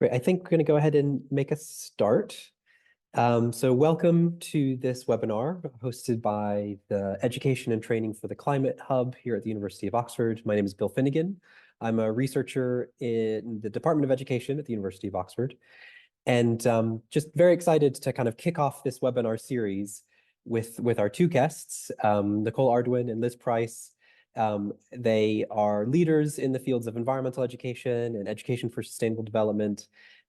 Great. I think we're going to go ahead and make a start. So welcome to this webinar hosted by the Education and Training for the Climate Hub here at the University of Oxford. My name is Bill Finnegan. I'm a researcher in the Department of Education at the University of Oxford. And just very excited to kind of kick off this webinar series with our two guests, Nicole Arduin and Liz Price. They are leaders in the fields of environmental education and education for sustainable development,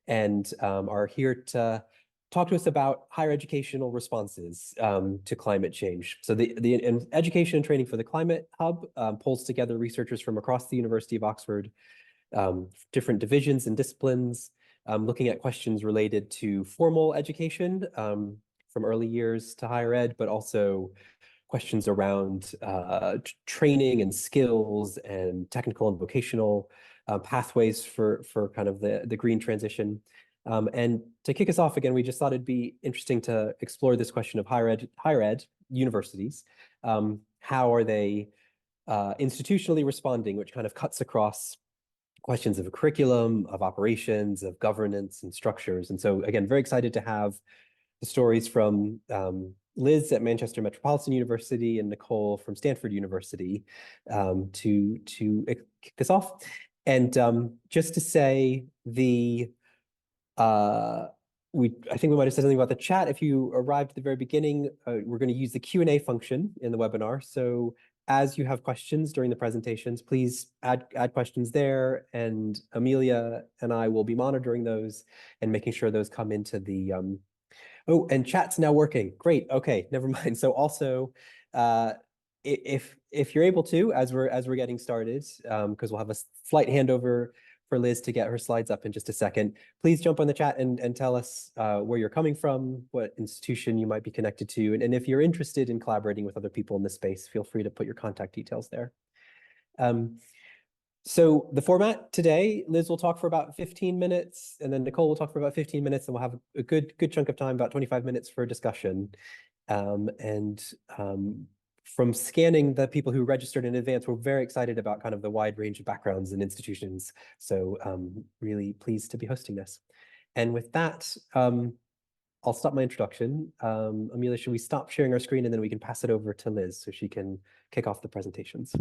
and are here to talk to us about higher educational responses to climate change. So the Education and Training for the Climate Hub pulls together researchers from across the University of Oxford, different divisions and disciplines, looking at questions related to formal education from early years to higher ed, but also questions around training and skills and technical and vocational pathways for kind of the green transition. And to kick us off again, we just thought it'd be interesting to explore this question of higher ed universities. How are they institutionally responding, which kind of cuts across questions of a curriculum, of operations, of governance and structures. And so again, very excited to have the stories from Liz at Manchester Metropolitan University and Nicole from Stanford University to kick this off. And just to say, I think we might have said something about the chat. If you arrived at the very beginning, we're going to use the Q&A function in the webinar. So as you have questions during the presentations, please add questions there, and Amelia and I will be monitoring those and making sure those come into the Oh, and chat's now working. Great. Okay, never mind. So also, if you're able to, as we're getting started, because we'll have a slight handover for Liz to get her slides up in just a second, please jump on the chat and tell us where you're coming from, what institution you might be connected to, and if you're interested in collaborating with other people in this space, feel free to put your contact details there. So the format today, Liz will talk for about 15 minutes, and then Nicole will talk for about 15 minutes, and we'll have a good chunk of time, about 25 minutes for discussion. From scanning the people who registered in advance, we're very excited about kind of the wide range of backgrounds and institutions. So really pleased to be hosting this. And with that, I'll stop my introduction. Amelia, should we stop sharing our screen and then we can pass it over to Liz so she can kick off the presentations?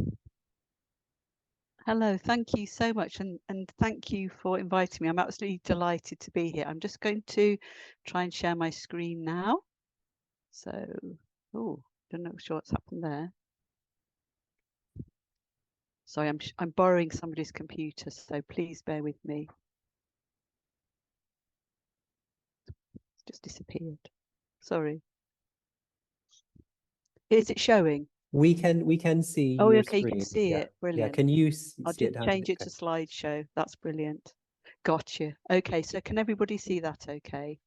Hello, thank you so much, and thank you for inviting me. I'm absolutely delighted to be here. I'm just going to try and share my screen now. So, don't know sure what's happened there. Sorry, I'm borrowing somebody's computer, so please bear with me. It's just disappeared. Sorry. Is it showing? We can see. Oh, your okay, screen. You can see it. Brilliant. Yeah, can you I'll just change it to slideshow. That's brilliant. Gotcha. Okay, so can everybody see that okay?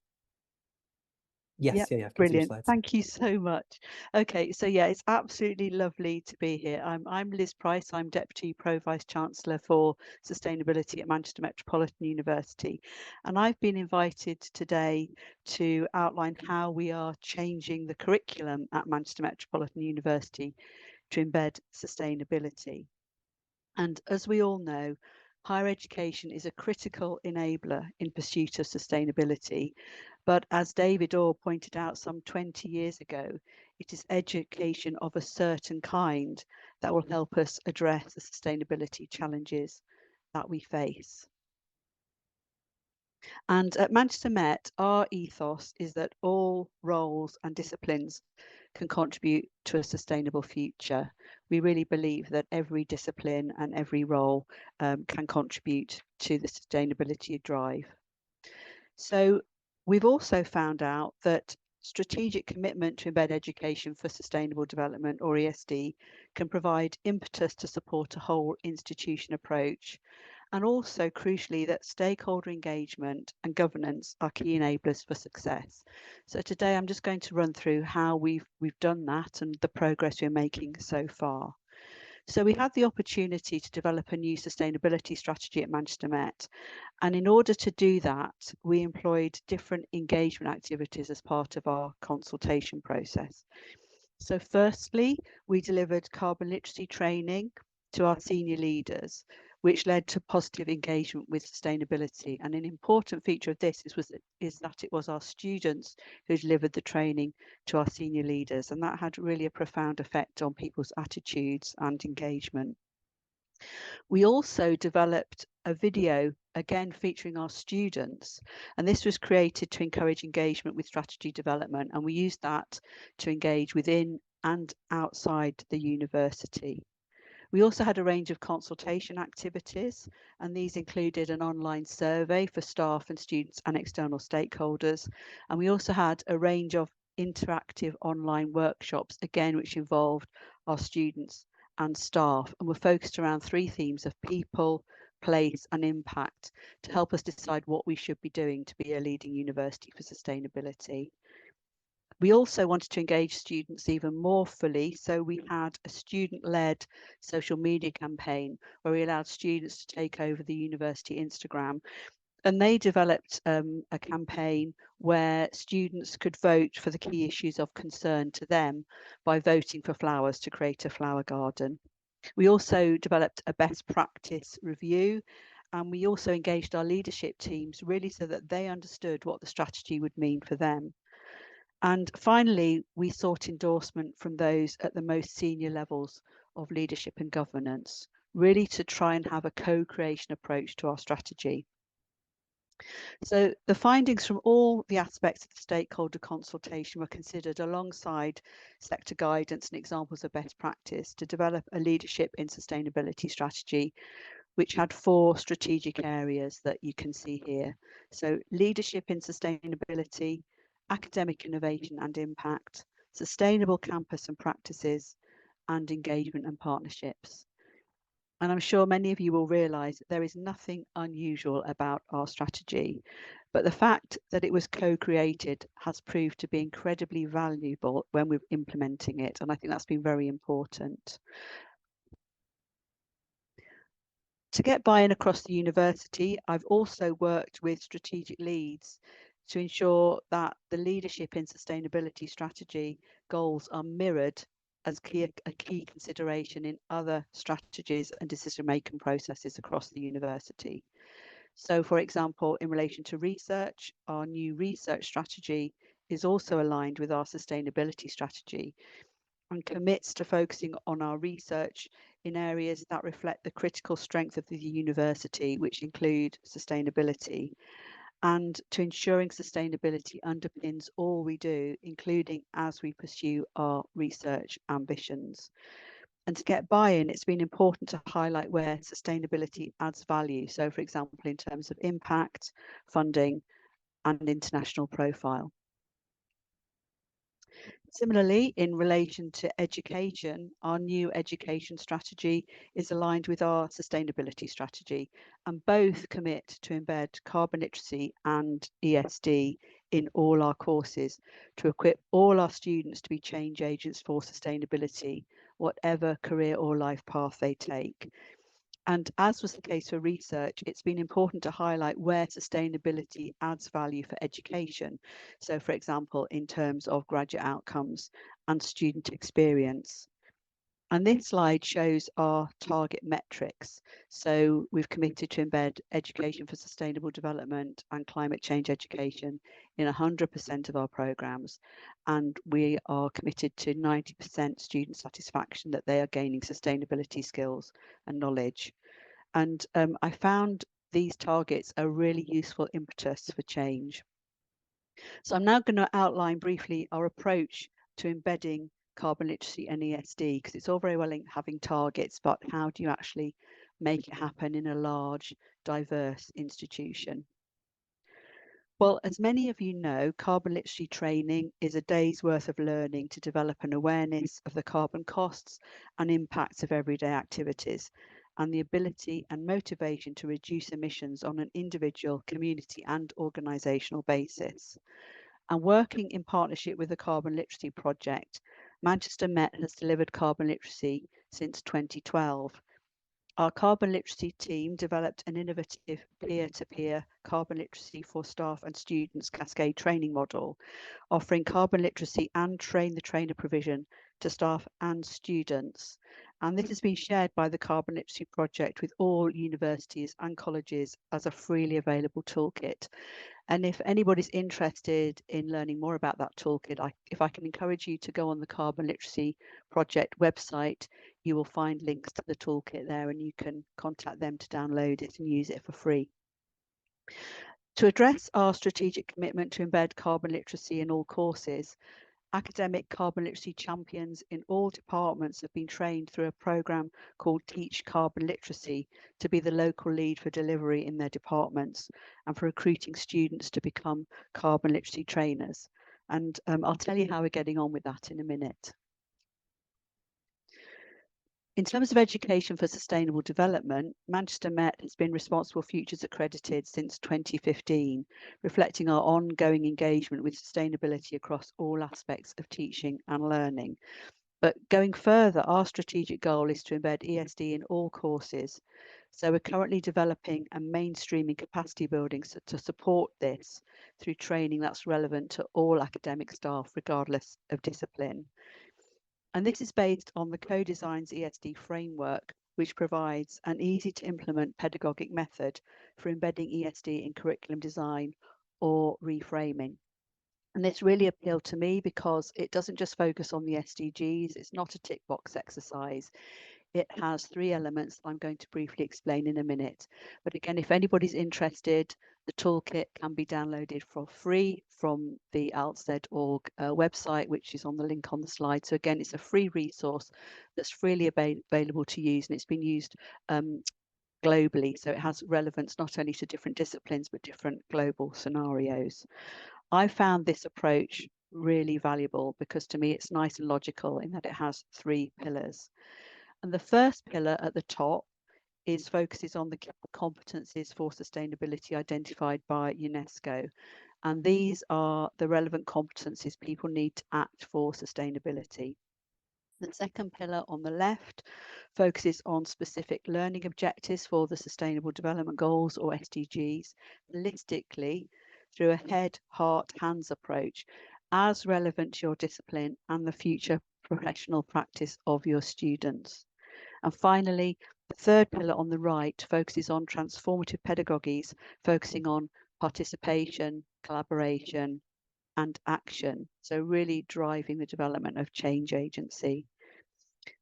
Yes, yeah, brilliant. Thank you so much. Okay, so yeah, it's absolutely lovely to be here. I'm Liz Price. I'm Deputy Pro-Vice Chancellor for Sustainability at Manchester Metropolitan University. And I've been invited today to outline how we are changing the curriculum at Manchester Metropolitan University to embed sustainability. And as we all know, higher education is a critical enabler in pursuit of sustainability. But as David Orr pointed out some 20 years ago, it is education of a certain kind that will help us address the sustainability challenges that we face. And at Manchester Met, our ethos is that all roles and disciplines can contribute to a sustainable future. We really believe that every discipline and every role can contribute to the sustainability drive. So we've also found out that strategic commitment to embed education for sustainable development, or ESD, can provide impetus to support a whole institution approach. And also, crucially, that stakeholder engagement and governance are key enablers for success. So today I'm just going to run through how we've done that and the progress we're making so far. So we had the opportunity to develop a new sustainability strategy at Manchester Met. And in order to do that, we employed different engagement activities as part of our consultation process. So firstly, we delivered carbon literacy training to our senior leaders, which led to positive engagement with sustainability. And an important feature of this is that it was our students who delivered the training to our senior leaders, and that had really a profound effect on people's attitudes and engagement. We also developed a video, again featuring our students, and this was created to encourage engagement with strategy development, and we used that to engage within and outside the university. We also had a range of consultation activities, and these included an online survey for staff and students and external stakeholders. And we also had a range of interactive online workshops, again, which involved our students and staff, and were focused around 3 themes of people, place, and impact to help us decide what we should be doing to be a leading university for sustainability. We also wanted to engage students even more fully, so we had a student-led social media campaign where we allowed students to take over the university Instagram, and they developed a campaign where students could vote for the key issues of concern to them by voting for flowers to create a flower garden. We also developed a best practice review, and we also engaged our leadership teams really so that they understood what the strategy would mean for them. And finally, we sought endorsement from those at the most senior levels of leadership and governance, really to try and have a co-creation approach to our strategy. So the findings from all the aspects of the stakeholder consultation were considered alongside sector guidance and examples of best practice to develop a leadership in sustainability strategy, which had 4 strategic areas that you can see here. So leadership in sustainability, academic innovation and impact, sustainable campus and practices, and engagement and partnerships. And I'm sure many of you will realise that there is nothing unusual about our strategy, but the fact that it was co-created has proved to be incredibly valuable when we're implementing it, and I think that's been very important. To get buy-in across the university, I've also worked with strategic leads to ensure that the leadership in sustainability strategy goals are mirrored as a key consideration in other strategies and decision-making processes across the university. So, for example, in relation to research, our new research strategy is also aligned with our sustainability strategy and commits to focusing on our research in areas that reflect the critical strength of the university, which include sustainability, and to ensuring sustainability underpins all we do, including as we pursue our research ambitions. And to get buy-in, it's been important to highlight where sustainability adds value. So, for example, in terms of impact, funding, and international profile. Similarly, in relation to education, our new education strategy is aligned with our sustainability strategy, and both commit to embed carbon literacy and ESD in all our courses to equip all our students to be change agents for sustainability, whatever career or life path they take. And as was the case for research, it's been important to highlight where sustainability adds value for education. So, for example, in terms of graduate outcomes and student experience. And this slide shows our target metrics. So we've committed to embed education for sustainable development and climate change education in 100% of our programs. And we are committed to 90% student satisfaction that they are gaining sustainability skills and knowledge. And I found these targets a really useful impetus for change. So I'm now going to outline briefly our approach to embedding carbon literacy and ESD, because it's all very well having targets, but how do you actually make it happen in a large, diverse institution? Well, as many of you know, carbon literacy training is a day's worth of learning to develop an awareness of the carbon costs and impacts of everyday activities, and the ability and motivation to reduce emissions on an individual, community, and organisational basis. And working in partnership with the Carbon Literacy Project, Manchester Met has delivered carbon literacy since 2012. Our carbon literacy team developed an innovative peer-to-peer carbon literacy for staff and students cascade training model, offering carbon literacy and train the trainer provision to staff and students. And this has been shared by the Carbon Literacy Project with all universities and colleges as a freely available toolkit. And if anybody's interested in learning more about that toolkit, if I can encourage you to go on the Carbon Literacy Project website, you will find links to the toolkit there, and you can contact them to download it and use it for free. To address our strategic commitment to embed carbon literacy in all courses, academic carbon literacy champions in all departments have been trained through a programme called Teach Carbon Literacy to be the local lead for delivery in their departments and for recruiting students to become carbon literacy trainers. And I'll tell you how we're getting on with that in a minute. In terms of education for sustainable development, Manchester Met has been Responsible Futures accredited since 2015, reflecting our ongoing engagement with sustainability across all aspects of teaching and learning. But going further, our strategic goal is to embed ESD in all courses. So we're currently developing and mainstreaming capacity building to support this through training that's relevant to all academic staff, regardless of discipline. And this is based on the Co-Design's ESD framework, which provides an easy to implement pedagogic method for embedding ESD in curriculum design or reframing. And this really appealed to me because it doesn't just focus on the SDGs. It's not a tick box exercise. It has 3 elements I'm going to briefly explain in a minute. But again, if anybody's interested, the toolkit can be downloaded for free from the altsed.org website, which is on the link on the slide. So again, it's a free resource that's freely available to use, and it's been used globally. So it has relevance not only to different disciplines, but different global scenarios. I found this approach really valuable because to me it's nice and logical in that it has 3 pillars. And the first pillar at the top focuses on the competencies for sustainability identified by UNESCO. And these are the relevant competencies people need to act for sustainability. The second pillar on the left focuses on specific learning objectives for the Sustainable Development Goals, or SDGs, holistically through a head, heart, hands approach, as relevant to your discipline and the future professional practice of your students. And finally, the third pillar on the right focuses on transformative pedagogies, focusing on participation, collaboration, and action. So really driving the development of change agency.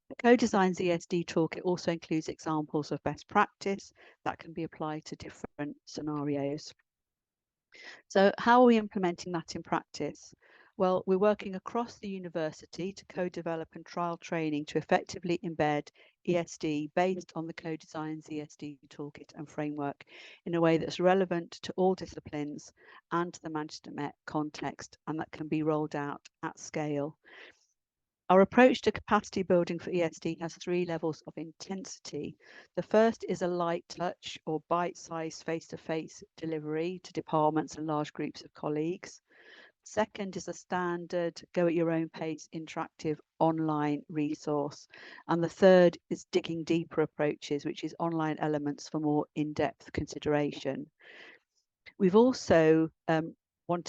The Co-Design's ESD toolkit also includes examples of best practice that can be applied to different scenarios. So how are we implementing that in practice? Well, we're working across the university to co-develop and trial training to effectively embed ESD based on the Co-Design's ESD toolkit and framework in a way that's relevant to all disciplines and to the Manchester Met context, and that can be rolled out at scale. Our approach to capacity building for ESD has 3 levels of intensity. The first is a light touch or bite-sized face-to-face delivery to departments and large groups of colleagues. Second is a standard go at your own pace interactive online resource. And the third is digging deeper approaches, which is online elements for more in-depth consideration. We've also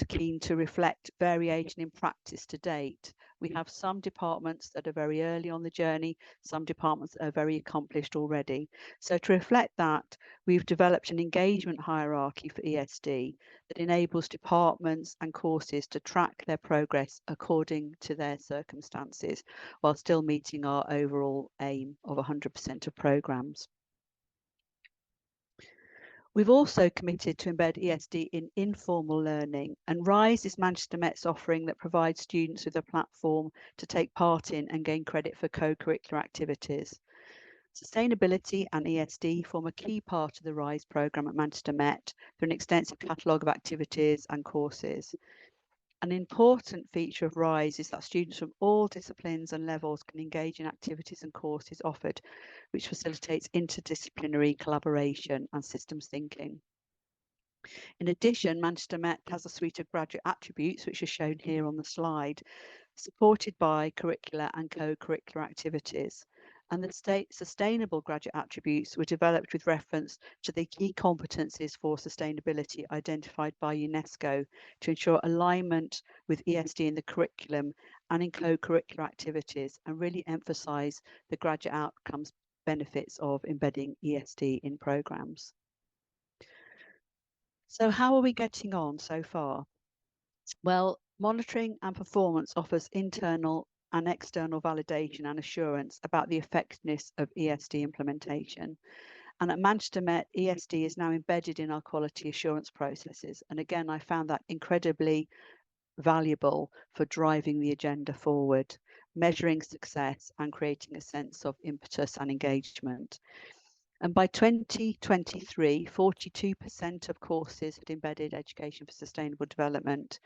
keen to reflect variation in practice to date. We have some departments that are very early on the journey, some departments that are very accomplished already. So to reflect that, we've developed an engagement hierarchy for ESD that enables departments and courses to track their progress according to their circumstances, while still meeting our overall aim of 100% of programmes. We've also committed to embed ESD in informal learning, and RISE is Manchester Met's offering that provides students with a platform to take part in and gain credit for co-curricular activities. Sustainability and ESD form a key part of the RISE programme at Manchester Met through an extensive catalogue of activities and courses. An important feature of RISE is that students from all disciplines and levels can engage in activities and courses offered, which facilitates interdisciplinary collaboration and systems thinking. In addition, Manchester Met has a suite of graduate attributes, which are shown here on the slide, supported by curricular and co-curricular activities. And the sustainable graduate attributes were developed with reference to the key competencies for sustainability identified by UNESCO to ensure alignment with ESD in the curriculum and in co-curricular activities, and really emphasize the graduate outcomes benefits of embedding ESD in programs. So how are we getting on so far? Well, monitoring and performance offers internal and external validation and assurance about the effectiveness of ESD implementation. And at Manchester Met, ESD is now embedded in our quality assurance processes. And again, I found that incredibly valuable for driving the agenda forward, measuring success and creating a sense of impetus and engagement. And by 2023, 42% of courses had embedded education for sustainable development,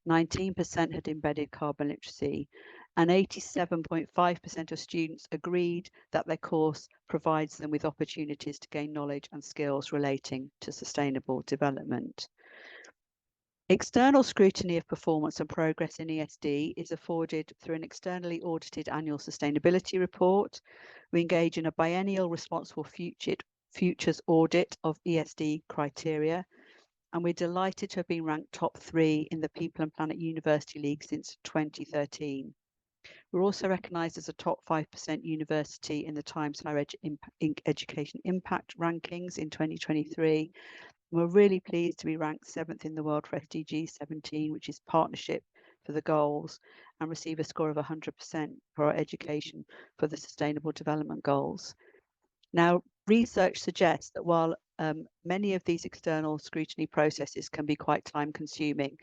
19% had embedded carbon literacy, and 87.5% of students agreed that their course provides them with opportunities to gain knowledge and skills relating to sustainable development. External scrutiny of performance and progress in ESD is afforded through an externally audited annual sustainability report. We engage in a biennial responsible futures audit of ESD criteria, and we're delighted to have been ranked top 3 in the People and Planet University League since 2013. We're also recognised as a top 5% university in the Times Higher Education Impact rankings in 2023. We're really pleased to be ranked 7th in the world for SDG 17, which is Partnership for the Goals, and receive a score of 100% for our education for the Sustainable Development Goals. Now, research suggests that while many of these external scrutiny processes can be quite time-consuming,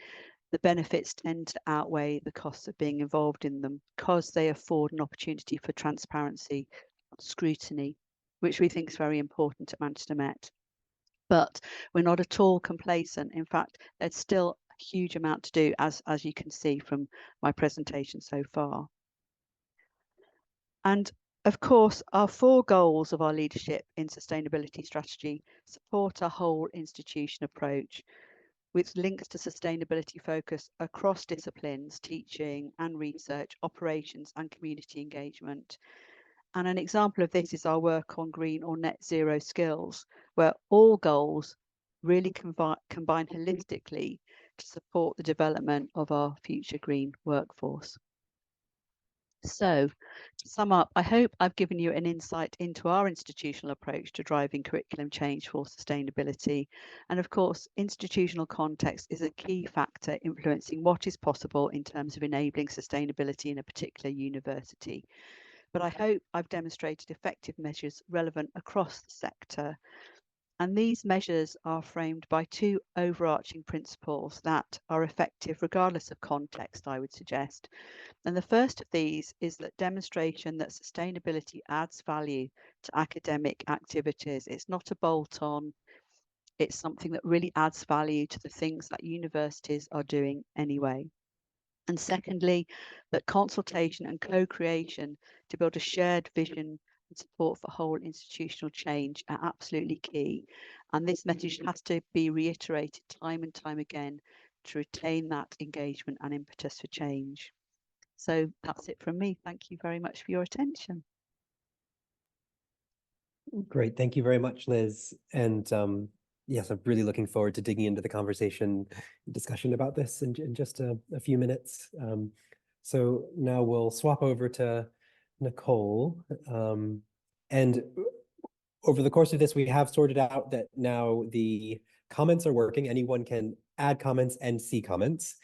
the benefits tend to outweigh the costs of being involved in them because they afford an opportunity for transparency, scrutiny, which we think is very important at Manchester Met. But we're not at all complacent. In fact, there's still a huge amount to do, as you can see from my presentation so far. And of course, our 4 goals of our leadership in sustainability strategy support a whole institution approach with links to sustainability focus across disciplines, teaching and research, operations and community engagement. And an example of this is our work on green or net zero skills, where all goals really combine holistically to support the development of our future green workforce. So, to sum up, I hope I've given you an insight into our institutional approach to driving curriculum change for sustainability. And of course, institutional context is a key factor influencing what is possible in terms of enabling sustainability in a particular university. But I hope I've demonstrated effective measures relevant across the sector. And these measures are framed by 2 overarching principles that are effective regardless of context, I would suggest. And the first of these is that demonstration that sustainability adds value to academic activities. It's not a bolt-on, it's something that really adds value to the things that universities are doing anyway. And secondly, that consultation and co-creation to build a shared vision and support for whole institutional change are absolutely key. And this message has to be reiterated time and time again to retain that engagement and impetus for change. So that's it from me. Thank you very much for your attention. Great. Thank you very much, Liz. And yes, I'm really looking forward to digging into the discussion about this in just a few minutes. So now we'll swap over to Nicole. And over the course of this, we have sorted out that now the comments are working. Anyone can add comments and see comments.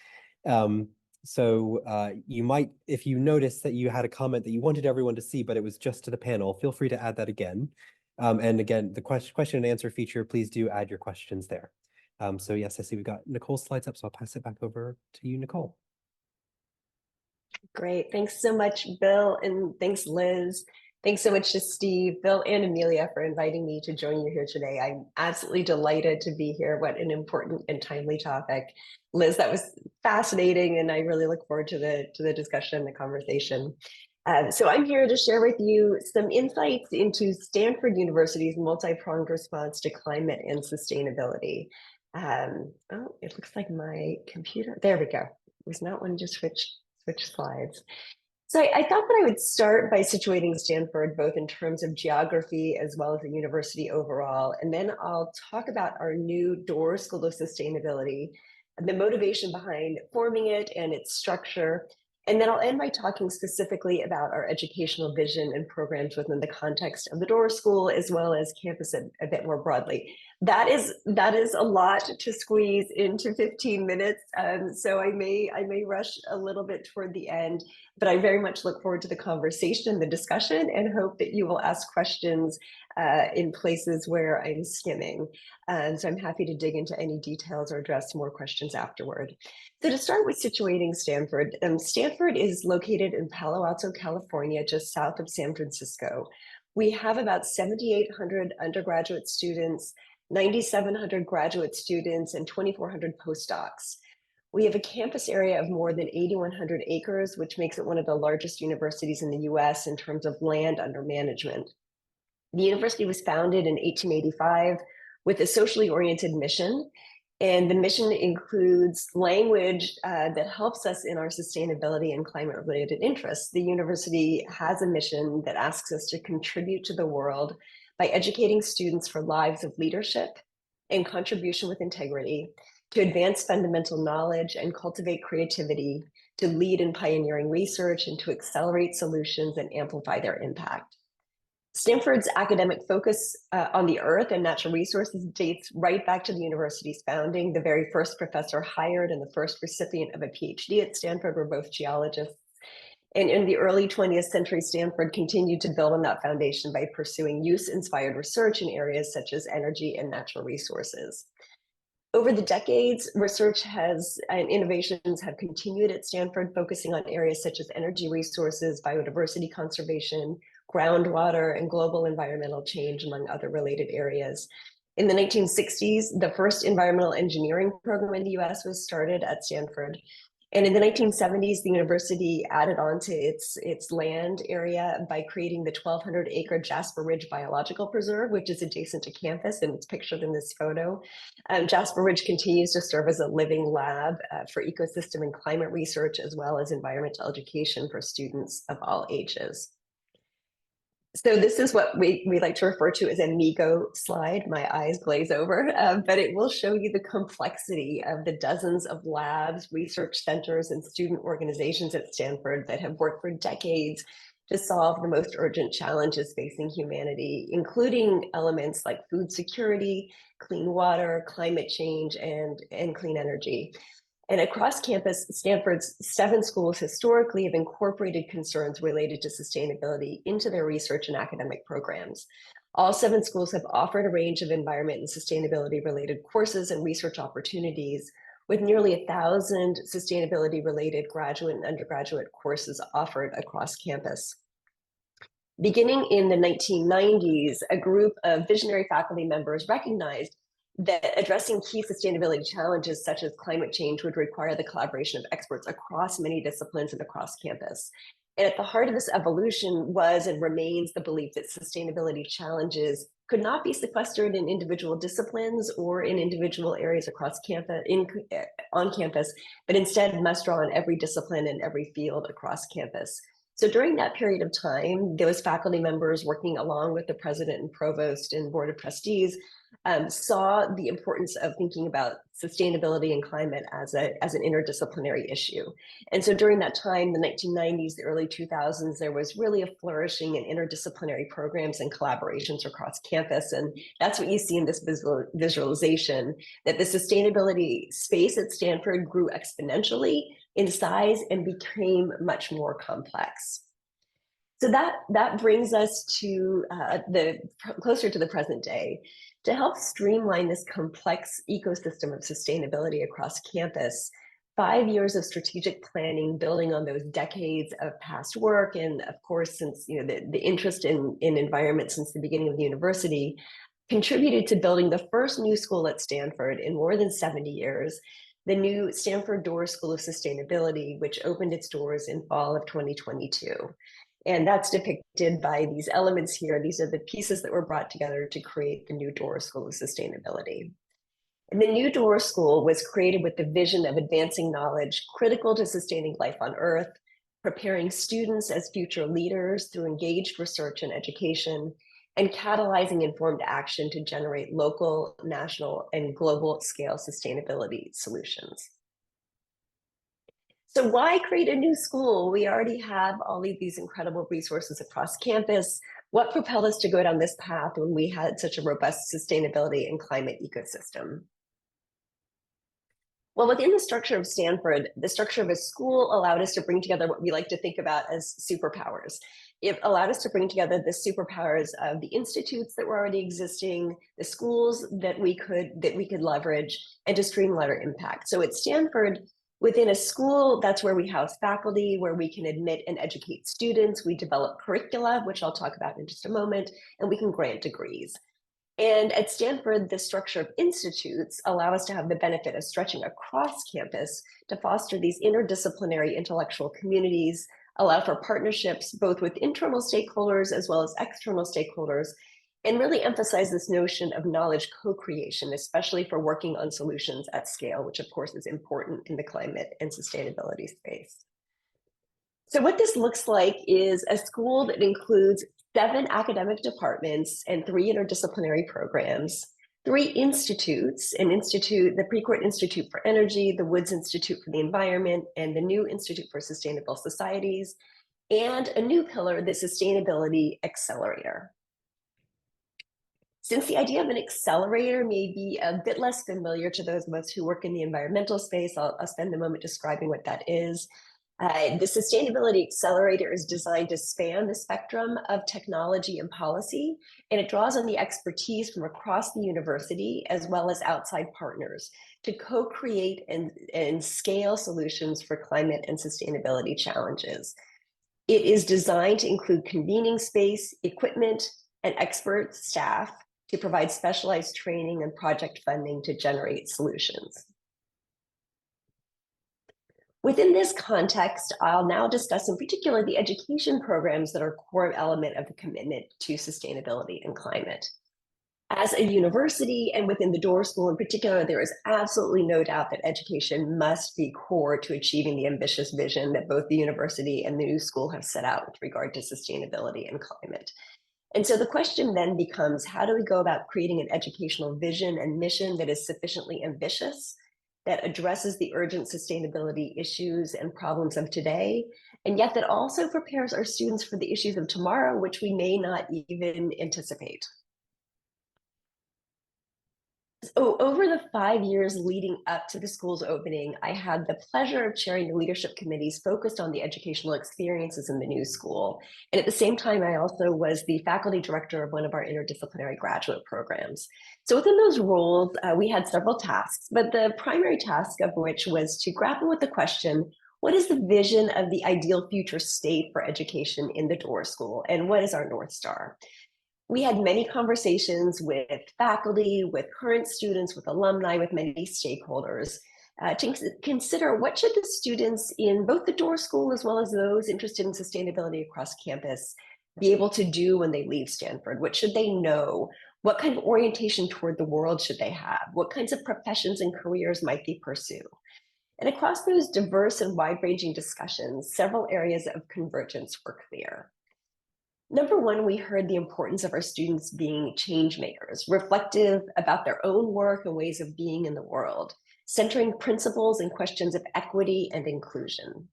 So you might, if you notice that you had a comment that you wanted everyone to see, but it was just to the panel, feel free to add that again. And again, the question and answer feature, please do add your questions there. So yes, I see we've got Nicole's slides up, so I'll pass it back over to you, Nicole. Great. Thanks so much, Bill, and thanks, Liz. Thanks so much to Steve, Bill, and Amelia for inviting me to join you here today. I'm absolutely delighted to be here. What an important and timely topic. Liz, that was fascinating, and I really look forward to the discussion and the conversation. So I'm here to share with you some insights into Stanford University's multi-pronged response to climate and sustainability. Oh, it looks like my computer, there we go. It was not one to switch slides. So I thought that I would start by situating Stanford both in terms of geography as well as the university overall, and then I'll talk about our new Dorr School of Sustainability, and the motivation behind forming it and its structure, And then I'll end by talking specifically about our educational vision and programs within the context of the Door School, as well as campus a bit more broadly. That is a lot to squeeze into 15 minutes. So I may rush a little bit toward the end, but I very much look forward to the conversation and the discussion, and hope that you will ask questions in places where I'm skimming. So I'm happy to dig into any details or address more questions afterward. So to start with situating Stanford, Stanford is located in Palo Alto, California, just south of San Francisco. We have about 7,800 undergraduate students, 9,700 graduate students, and 2,400 postdocs. We have a campus area of more than 8,100 acres, which makes it one of the largest universities in the US in terms of land under management. The university was founded in 1885 with a socially oriented mission. And the mission includes language that helps us in our sustainability and climate-related interests. The university has a mission that asks us to contribute to the world by educating students for lives of leadership and contribution with integrity, to advance fundamental knowledge and cultivate creativity, to lead in pioneering research, and to accelerate solutions and amplify their impact. Stanford's academic focus on the earth and natural resources dates right back to the university's founding. The very first professor hired and the first recipient of a PhD at Stanford were both geologists. And in the early 20th century, Stanford continued to build on that foundation by pursuing use-inspired research in areas such as energy and natural resources. Over the decades, research and innovations have continued at Stanford, focusing on areas such as energy resources, biodiversity conservation, groundwater, and global environmental change, among other related areas. In the 1960s, the first environmental engineering program in the US was started at Stanford. And in the 1970s, the university added on to its land area by creating the 1,200-acre Jasper Ridge Biological Preserve, which is adjacent to campus, and it's pictured in this photo. Jasper Ridge continues to serve as a living lab for ecosystem and climate research, as well as environmental education for students of all ages. So this is what we like to refer to as a MIGO slide. My eyes glaze over, but it will show you the complexity of the dozens of labs, research centers, and student organizations at Stanford that have worked for decades to solve the most urgent challenges facing humanity, including elements like food security, clean water, climate change, and clean energy. And across campus, Stanford's 7 schools historically have incorporated concerns related to sustainability into their research and academic programs. All 7 schools have offered a range of environment and sustainability related courses and research opportunities, with nearly 1,000 sustainability related graduate and undergraduate courses offered across campus. Beginning in the 1990s, a group of visionary faculty members recognized that addressing key sustainability challenges such as climate change would require the collaboration of experts across many disciplines and across campus. And at the heart of this evolution was and remains the belief that sustainability challenges could not be sequestered in individual disciplines or in individual areas across campus, on campus, but instead must draw on every discipline and every field across campus. So during that period of time, those faculty members working along with the president and provost and board of trustees saw the importance of thinking about sustainability and climate as an interdisciplinary issue. And so during that time, the 1990s, the early 2000s, there was really a flourishing in interdisciplinary programs and collaborations across campus. And that's what you see in this visualization, that the sustainability space at Stanford grew exponentially in size and became much more complex. So that brings us to closer to the present day. To help streamline this complex ecosystem of sustainability across campus, 5 years of strategic planning, building on those decades of past work, and of course, since the interest in environment since the beginning of the university, contributed to building the first new school at Stanford in more than 70 years, the new Stanford Door School of Sustainability, which opened its doors in fall of 2022. And that's depicted by these elements here. These are the pieces that were brought together to create the new Door School of Sustainability. And the new Door School was created with the vision of advancing knowledge critical to sustaining life on Earth, preparing students as future leaders through engaged research and education, and catalyzing informed action to generate local, national, and global scale sustainability solutions. So why create a new school? We already have all of these incredible resources across campus. What propelled us to go down this path when we had such a robust sustainability and climate ecosystem? Well, within the structure of Stanford, the structure of a school allowed us to bring together what we like to think about as superpowers. It allowed us to bring together the superpowers of the institutes that were already existing, the schools that we could leverage, and to streamline our impact. So at Stanford, within a school, that's where we house faculty, where we can admit and educate students. We develop curricula, which I'll talk about in just a moment, and we can grant degrees. And at Stanford, the structure of institutes allow us to have the benefit of stretching across campus to foster these interdisciplinary intellectual communities, allow for partnerships both with internal stakeholders as well as external stakeholders, and really emphasize this notion of knowledge co-creation, especially for working on solutions at scale, which of course is important in the climate and sustainability space. So what this looks like is a school that includes 7 academic departments and 3 interdisciplinary programs, 3 institutes, the Precourt Institute for Energy, the Woods Institute for the Environment, and the new Institute for Sustainable Societies, and a new pillar, the Sustainability Accelerator. Since the idea of an accelerator may be a bit less familiar to those of us who work in the environmental space, I'll spend a moment describing what that is. The Sustainability Accelerator is designed to span the spectrum of technology and policy, and it draws on the expertise from across the university as well as outside partners to co-create and scale solutions for climate and sustainability challenges. It is designed to include convening space, equipment, and expert staff to provide specialized training and project funding to generate solutions. Within this context, I'll now discuss in particular the education programs that are a core element of the commitment to sustainability and climate. As a university and within the Door School in particular, there is absolutely no doubt that education must be core to achieving the ambitious vision that both the university and the new school have set out with regard to sustainability and climate. And so the question then becomes, how do we go about creating an educational vision and mission that is sufficiently ambitious, that addresses the urgent sustainability issues and problems of today, and yet that also prepares our students for the issues of tomorrow, which we may not even anticipate? So over the 5 years leading up to the school's opening, I had the pleasure of chairing the leadership committees focused on the educational experiences in the new school. And at the same time, I also was the faculty director of one of our interdisciplinary graduate programs. So within those roles, we had several tasks, but the primary task of which was to grapple with the question, what is the vision of the ideal future state for education in the Door School? And what is our North Star? We had many conversations with faculty, with current students, with alumni, with many stakeholders to consider what should the students in both the Door School as well as those interested in sustainability across campus be able to do when they leave Stanford? What should they know? What kind of orientation toward the world should they have? What kinds of professions and careers might they pursue? And across those diverse and wide-ranging discussions, several areas of convergence were clear. Number one, we heard the importance of our students being change makers, reflective about their own work and ways of being in the world, centering principles and questions of equity and inclusion.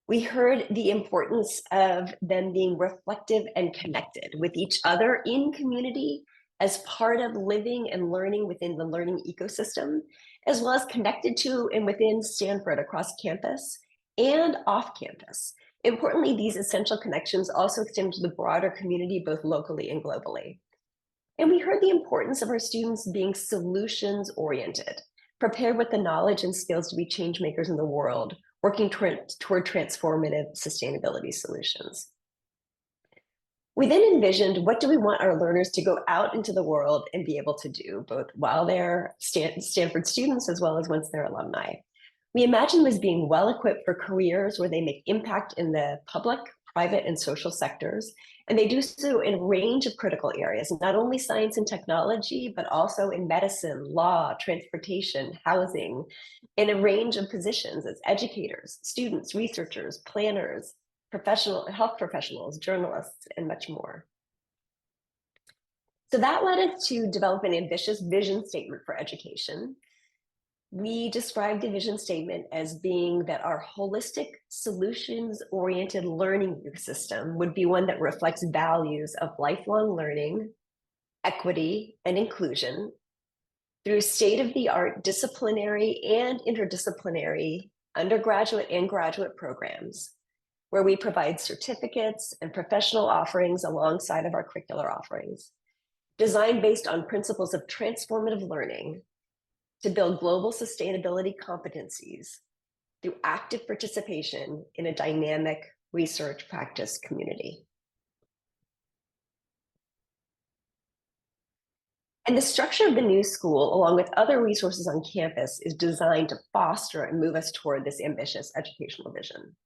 We heard the importance of them being reflective and connected with each other in community as part of living and learning within the learning ecosystem, as well as connected to and within Stanford across campus and off campus. Importantly, these essential connections also extend to the broader community, both locally and globally. And we heard the importance of our students being solutions-oriented, prepared with the knowledge and skills to be change makers in the world, working toward transformative sustainability solutions. We then envisioned, what do we want our learners to go out into the world and be able to do, both while they're Stanford students as well as once they're alumni? We imagine them as being well-equipped for careers where they make impact in the public, private, and social sectors, and they do so in a range of critical areas, not only science and technology, but also in medicine, law, transportation, housing, in a range of positions as educators, students, researchers, planners, health professionals, journalists, and much more. So that led us to develop an ambitious vision statement for education. We describe the vision statement as being that our holistic, solutions-oriented learning system would be one that reflects values of lifelong learning, equity, and inclusion through state-of-the-art disciplinary and interdisciplinary undergraduate and graduate programs, where we provide certificates and professional offerings alongside of our curricular offerings, designed based on principles of transformative learning to build global sustainability competencies through active participation in a dynamic research practice community. And the structure of the new school, along with other resources on campus, is designed to foster and move us toward this ambitious educational vision.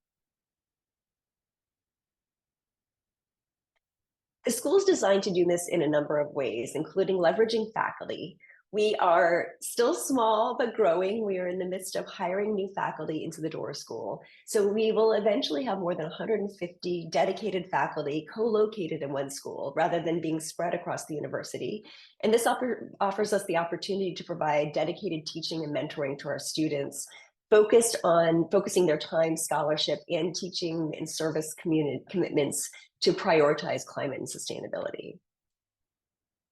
The school is designed to do this in a number of ways, including leveraging faculty. We are still small, but growing. We are in the midst of hiring new faculty into the Door School. So we will eventually have more than 150 dedicated faculty co-located in one school rather than being spread across the university. And this offers us the opportunity to provide dedicated teaching and mentoring to our students, focusing their time, scholarship, and teaching and service commitments to prioritize climate and sustainability.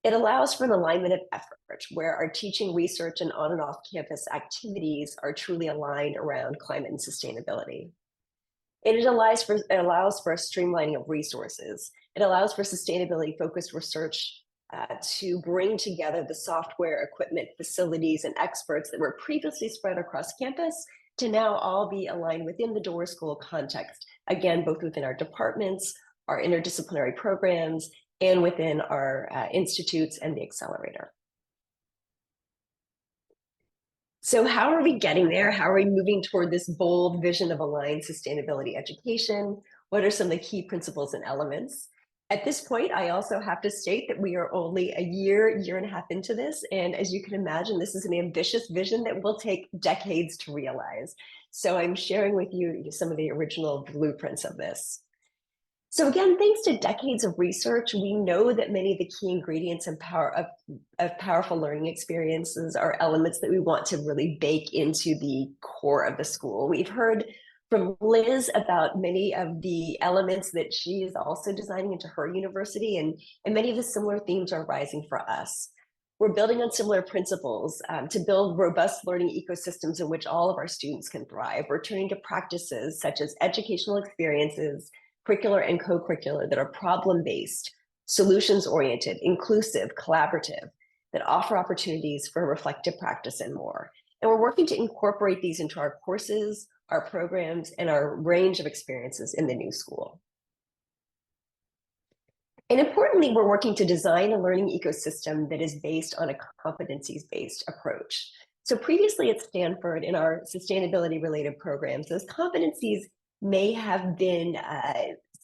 It allows for an alignment of effort where our teaching, research, and on and off campus activities are truly aligned around climate and sustainability. And it allows for a streamlining of resources. It allows for sustainability-focused research to bring together the software, equipment, facilities, and experts that were previously spread across campus to now all be aligned within the Door School context, again, both within our departments, our interdisciplinary programs, and within our institutes and the accelerator. So how are we getting there? How are we moving toward this bold vision of aligned sustainability education? What are some of the key principles and elements? At this point, I also have to state that we are only a year and a half into this. And as you can imagine, this is an ambitious vision that will take decades to realize. So I'm sharing with you some of the original blueprints of this. So again, thanks to decades of research, we know that many of the key ingredients and of powerful learning experiences are elements that we want to really bake into the core of the school. We've heard from Liz about many of the elements that she is also designing into her university, and many of the similar themes are rising for us. We're building on similar principles to build robust learning ecosystems in which all of our students can thrive. We're turning to practices such as educational experiences, curricular and co-curricular that are problem-based, solutions-oriented, inclusive, collaborative, that offer opportunities for reflective practice and more. And we're working to incorporate these into our courses, our programs, and our range of experiences in the new school. And importantly, we're working to design a learning ecosystem that is based on a competencies-based approach. So previously at Stanford, in our sustainability-related programs, those competencies may have been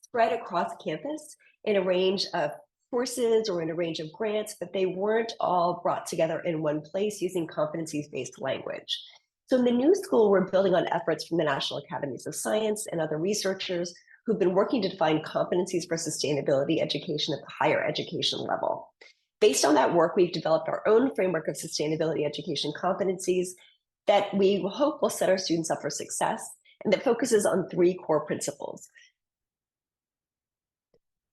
spread across campus in a range of courses or in a range of grants, but they weren't all brought together in one place using competencies-based language. So in the new school, we're building on efforts from the National Academies of Science and other researchers who've been working to define competencies for sustainability education at the higher education level. Based on that work, we've developed our own framework of sustainability education competencies that we hope will set our students up for success, and that focuses on 3 core principles.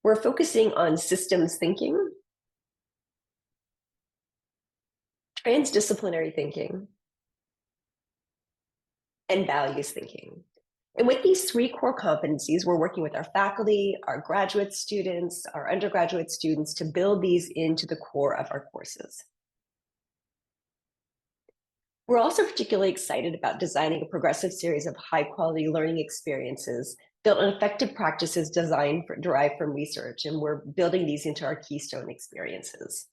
We're focusing on systems thinking, transdisciplinary thinking, and values thinking. And with these 3 core competencies, we're working with our faculty, our graduate students, our undergraduate students to build these into the core of our courses. We're also particularly excited about designing a progressive series of high-quality learning experiences built on effective practices derived from research, and we're building these into our keystone experiences.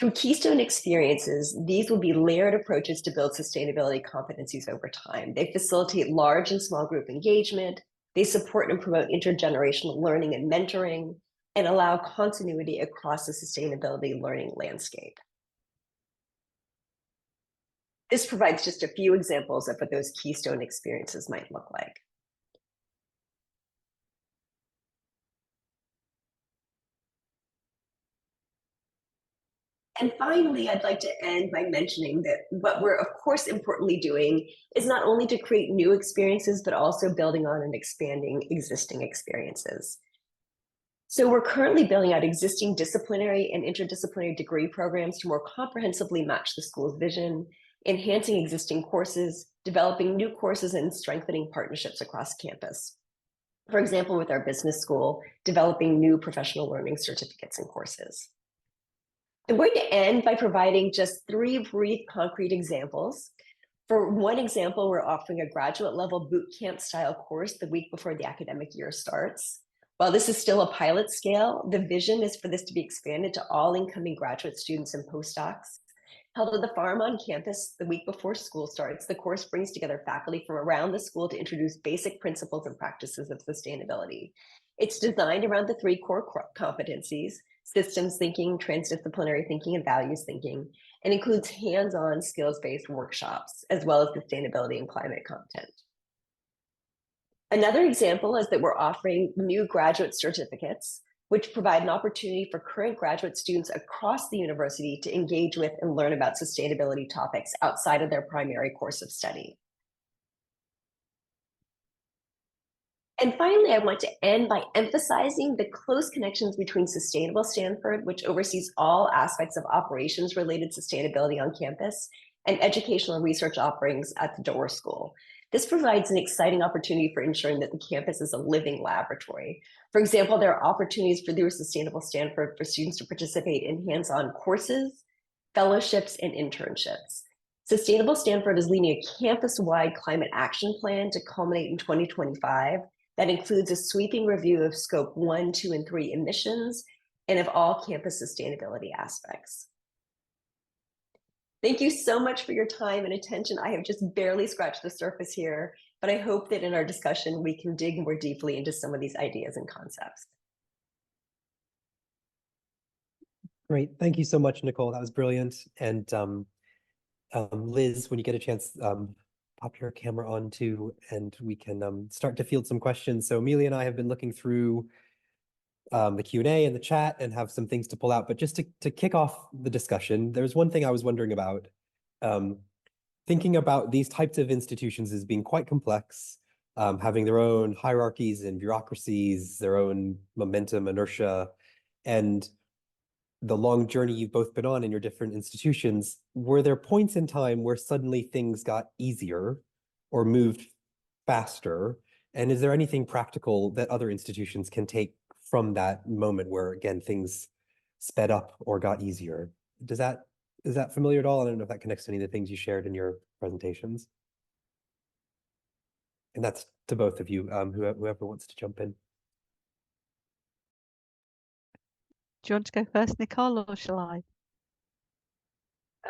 Through keystone experiences, these will be layered approaches to build sustainability competencies over time. They facilitate large and small group engagement, they support and promote intergenerational learning and mentoring, and allow continuity across the sustainability learning landscape. This provides just a few examples of what those keystone experiences might look like. And finally, I'd like to end by mentioning that what we're, of course, importantly doing is not only to create new experiences, but also building on and expanding existing experiences. So we're currently building out existing disciplinary and interdisciplinary degree programs to more comprehensively match the school's vision, enhancing existing courses, developing new courses, and strengthening partnerships across campus. For example, with our business school, developing new professional learning certificates and courses. I'm going to end by providing just 3 brief concrete examples. For one example, we're offering a graduate level boot camp style course the week before the academic year starts. While this is still a pilot scale, the vision is for this to be expanded to all incoming graduate students and postdocs. Held at the farm on campus the week before school starts, the course brings together faculty from around the school to introduce basic principles and practices of sustainability. It's designed around the 3 core competencies: systems thinking, transdisciplinary thinking, and values thinking, and includes hands-on skills-based workshops, as well as sustainability and climate content. Another example is that we're offering new graduate certificates, which provide an opportunity for current graduate students across the university to engage with and learn about sustainability topics outside of their primary course of study. And finally, I want to end by emphasizing the close connections between Sustainable Stanford, which oversees all aspects of operations related to sustainability on campus, and educational research offerings at the Doerr School. This provides an exciting opportunity for ensuring that the campus is a living laboratory. For example, there are opportunities through Sustainable Stanford for students to participate in hands-on courses, fellowships, and internships. Sustainable Stanford is leading a campus-wide climate action plan to culminate in 2025 that includes a sweeping review of scope 1, 2, and 3 emissions and of all campus sustainability aspects. Thank you so much for your time and attention. I have just barely scratched the surface here, but I hope that in our discussion, we can dig more deeply into some of these ideas and concepts. Great. Thank you so much, Nicole. That was brilliant. And Liz, when you get a chance, pop your camera on too, and we can start to field some questions. So Amelia and I have been looking through the Q&A and the chat and have some things to pull out. But just to kick off the discussion, there's one thing I was wondering about. Thinking about these types of institutions as being quite complex, having their own hierarchies and bureaucracies, their own momentum, inertia, and the long journey you've both been on in your different institutions, were there points in time where suddenly things got easier or moved faster? And is there anything practical that other institutions can take from that moment where, again, things sped up or got easier? Is that familiar at all? I don't know if that connects to any of the things you shared in your presentations. And that's to both of you, whoever wants to jump in. Do you want to go first, Nicole, or shall I?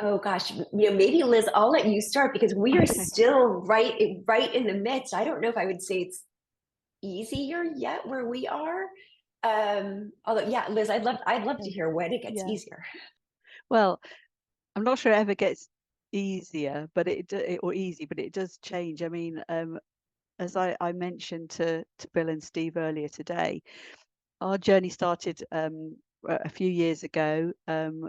Oh gosh, maybe Liz, I'll let you start because we are still right in the midst. I don't know if I would say it's easier yet where we are. Although, yeah, Liz, I'd love to hear when it gets easier. Well, I'm not sure it ever gets easier, but it does change. I mean, as I mentioned to Bill and Steve earlier today, our journey started a few years ago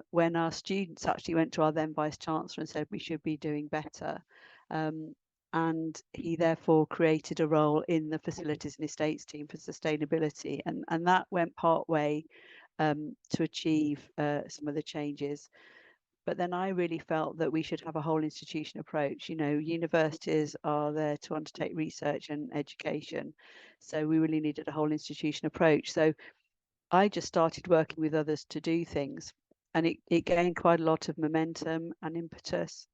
when our students actually went to our then Vice Chancellor and said we should be doing better. And he therefore created a role in the Facilities and Estates team for sustainability. And that went part way to achieve some of the changes. But then I really felt that we should have a whole institution approach. You know, universities are there to undertake research and education. So we really needed a whole institution approach. So I just started working with others to do things, and it gained quite a lot of momentum and impetus.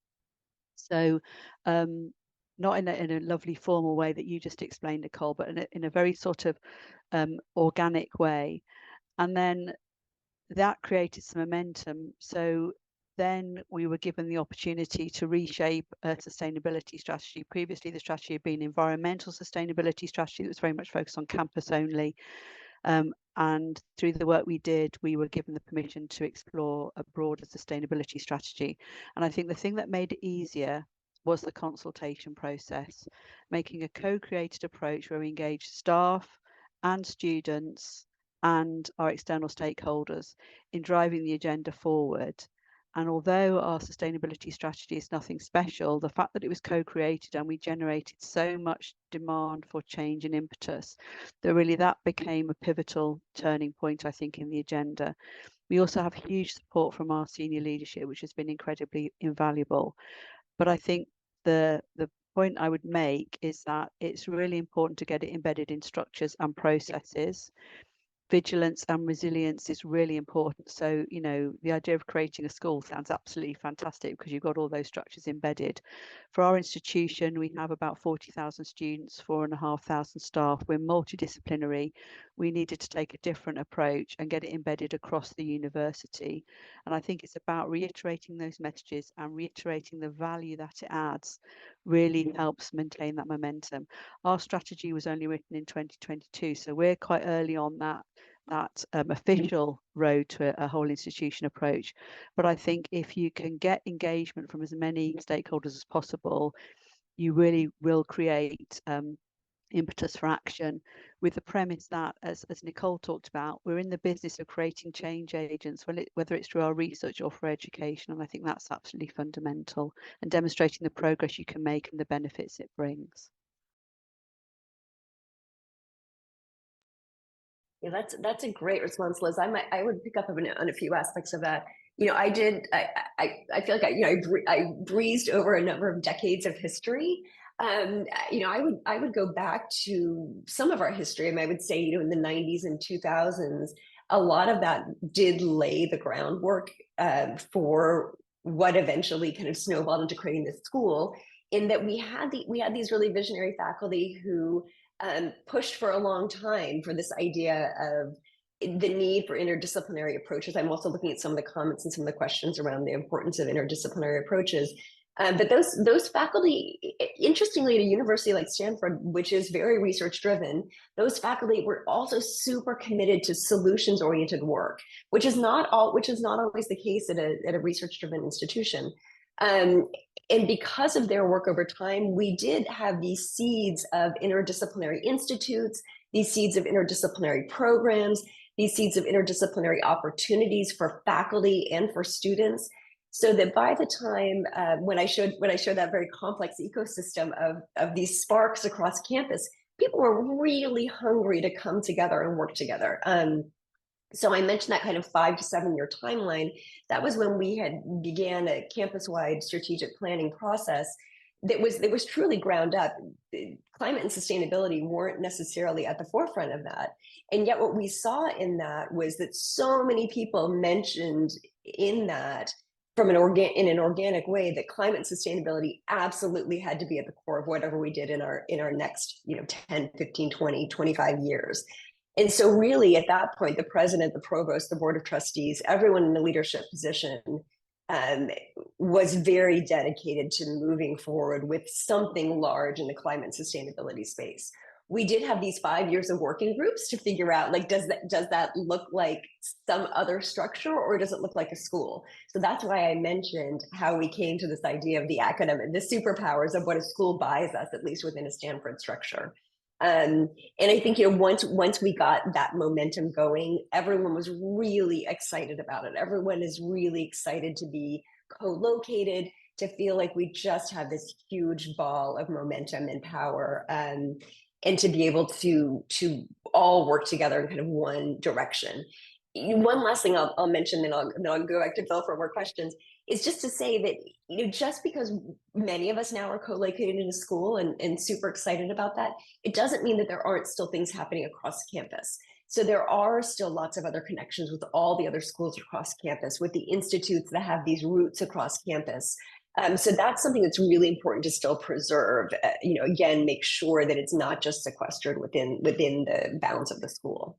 So not in a lovely formal way that you just explained, Nicole, but in a very sort of organic way. And then that created some momentum. So then we were given the opportunity to reshape a sustainability strategy. Previously, the strategy had been environmental sustainability strategy that was very much focused on campus only. And through the work we did, we were given the permission to explore a broader sustainability strategy. And I think the thing that made it easier was the consultation process, making a co-created approach where we engaged staff and students and our external stakeholders in driving the agenda forward. And although our sustainability strategy is nothing special, the fact that it was co-created and we generated so much demand for change and impetus, that really that became a pivotal turning point, I think, in the agenda. We also have huge support from our senior leadership, which has been incredibly invaluable. But I think the point I would make is that it's really important to get it embedded in structures and processes. Vigilance and resilience is really important. So, you know, the idea of creating a school sounds absolutely fantastic because you've got all those structures embedded. For our institution, we have about 40,000 students, 4,500 staff. We're multidisciplinary. We needed to take a different approach and get it embedded across the university. And I think it's about reiterating those messages and reiterating the value that it adds really helps maintain that momentum. Our strategy was only written in 2022, so we're quite early on that official road to a whole institution approach. But I think if you can get engagement from as many stakeholders as possible, you really will create impetus for action, with the premise that, as Nicole talked about, we're in the business of creating change agents, whether it's through our research or for education. And I think that's absolutely fundamental, and demonstrating the progress you can make and the benefits it brings. Yeah, that's a great response, Liz. I would pick up on a few aspects of that. You know, I feel like I breezed over a number of decades of history. You know, I would go back to some of our history, and I would say, you know, in the 90s and 2000s, a lot of that did lay the groundwork for what eventually kind of snowballed into creating this school. In that we had these really visionary faculty who pushed for a long time for this idea of the need for interdisciplinary approaches. I'm also looking at some of the comments and some of the questions around the importance of interdisciplinary approaches. But those faculty, interestingly, at a university like Stanford, which is very research driven, those faculty were also super committed to solutions oriented work, which is not always the case at a research driven institution. And because of their work over time, we did have these seeds of interdisciplinary institutes, these seeds of interdisciplinary programs, these seeds of interdisciplinary opportunities for faculty and for students. So that by the time when I showed that very complex ecosystem of these sparks across campus, people were really hungry to come together and work together. So I mentioned that kind of 5 to 7 year timeline. That was when we had began a campus-wide strategic planning process that was truly ground up. Climate and sustainability weren't necessarily at the forefront of that. And yet what we saw in that was that so many people mentioned in that in an organic way that climate and sustainability absolutely had to be at the core of whatever we did in our next, you know, 10, 15, 20, 25 years. And so really at that point, the president, the provost, the board of trustees, everyone in the leadership position was very dedicated to moving forward with something large in the climate and sustainability space. We did have these 5 years of working groups to figure out, like, does that look like some other structure, or does it look like a school? So that's why I mentioned how we came to this idea of the academic, the superpowers of what a school buys us, at least within a Stanford structure. And I think, you know, once we got that momentum going, everyone was really excited about it. Everyone is really excited to be co-located, to feel like we just have this huge ball of momentum and power, and to be able to all work together in kind of one direction. One last thing I'll mention, then I'll go back to Bill for more questions, is just to say that, you know, just because many of us now are co-located in a school and super excited about that, it doesn't mean that there aren't still things happening across campus. So there are still lots of other connections with all the other schools across campus, with the institutes that have these roots across campus. So that's something that's really important to still preserve, you know, again, make sure that it's not just sequestered within the bounds of the school.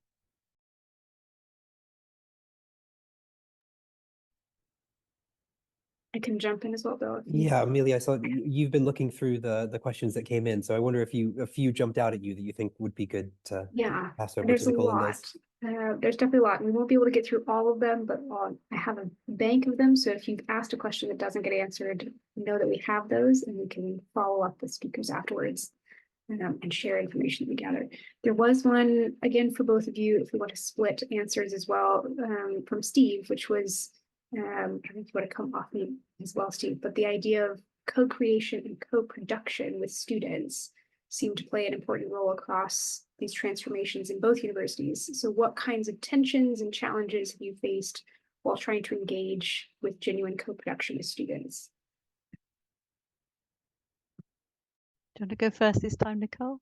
I can jump in as well, Bill. Yeah, Amelia, I saw you've been looking through the questions that came in, so I wonder if a few jumped out at you that you think would be good to pass over there's to Nicole a lot. and Liz. There's definitely a lot. We won't be able to get through all of them, but I have a bank of them. So if you've asked a question that doesn't get answered, know that we have those, and we can follow up with speakers afterwards and share information that we gathered. There was one, again, for both of you, if we want to split answers as well, from Steve, which was I think you want to come off me as well, Steve, but the idea of co-creation and co-production with students seem to play an important role across these transformations in both universities. So what kinds of tensions and challenges have you faced while trying to engage with genuine co-production with students? Do you want to go first this time, Nicole?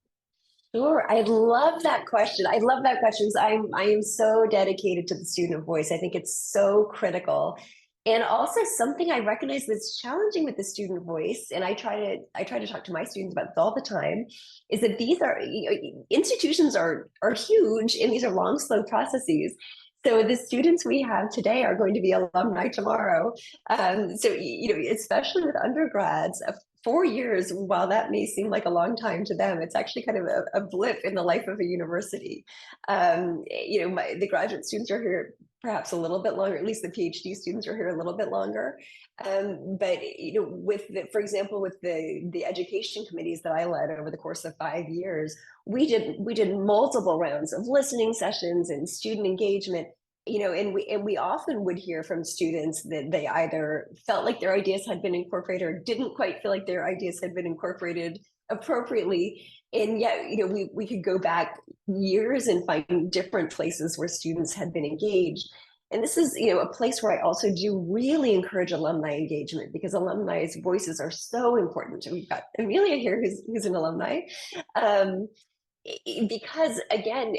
Sure, I love that question. I love that question. I am so dedicated to the student voice. I think it's so critical. And also something I recognize that's challenging with the student voice, and I try to talk to my students about this all the time, is that these are, institutions are huge, and these are long, slow processes. So the students we have today are going to be alumni tomorrow. So, especially with undergrads, 4 years, while that may seem like a long time to them, it's actually kind of a blip in the life of a university. The graduate students are here perhaps a little bit longer, at least the PhD students are here a little bit longer. But for example, with the education committees that I led over the course of 5 years, we did multiple rounds of listening sessions and student engagement. And we often would hear from students that they either felt like their ideas had been incorporated or didn't quite feel like their ideas had been incorporated appropriately. And yet, we could go back years and find different places where students had been engaged. And this is, a place where I also do really encourage alumni engagement, because alumni's voices are so important. We've got Amelia here, who's an alumni. Because again,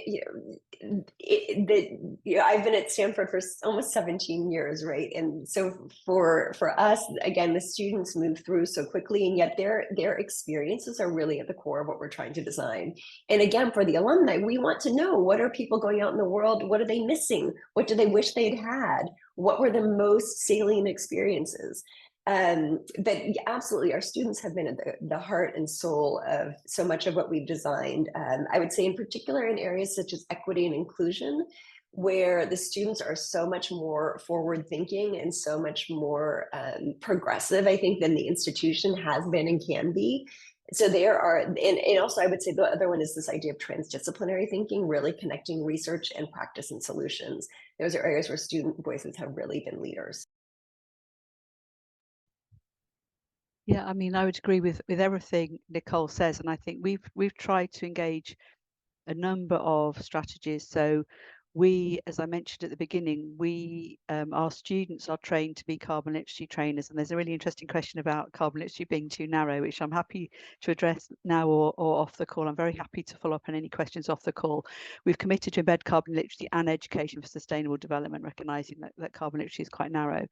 I've been at Stanford for almost 17 years, right? And so for us, again, the students move through so quickly, and yet their experiences are really at the core of what we're trying to design. And again, for the alumni, we want to know, what are people going out in the world? What are they missing? What do they wish they'd had? What were the most salient experiences? But absolutely, our students have been at the heart and soul of so much of what we've designed. I would say in particular in areas such as equity and inclusion, where the students are so much more forward thinking and so much more progressive, I think, than the institution has been and can be. So there are, and also I would say the other one is this idea of transdisciplinary thinking, really connecting research and practice and solutions. Those are areas where student voices have really been leaders. Yeah, I mean, I would agree with everything Nicole says, and I think we've tried to engage a number of strategies. So we, as I mentioned at the beginning, our students are trained to be carbon literacy trainers, and there's a really interesting question about carbon literacy being too narrow, which I'm happy to address now or off the call. I'm very happy to follow up on any questions off the call. We've committed to embed carbon literacy and education for sustainable development, recognizing that carbon literacy is quite narrow.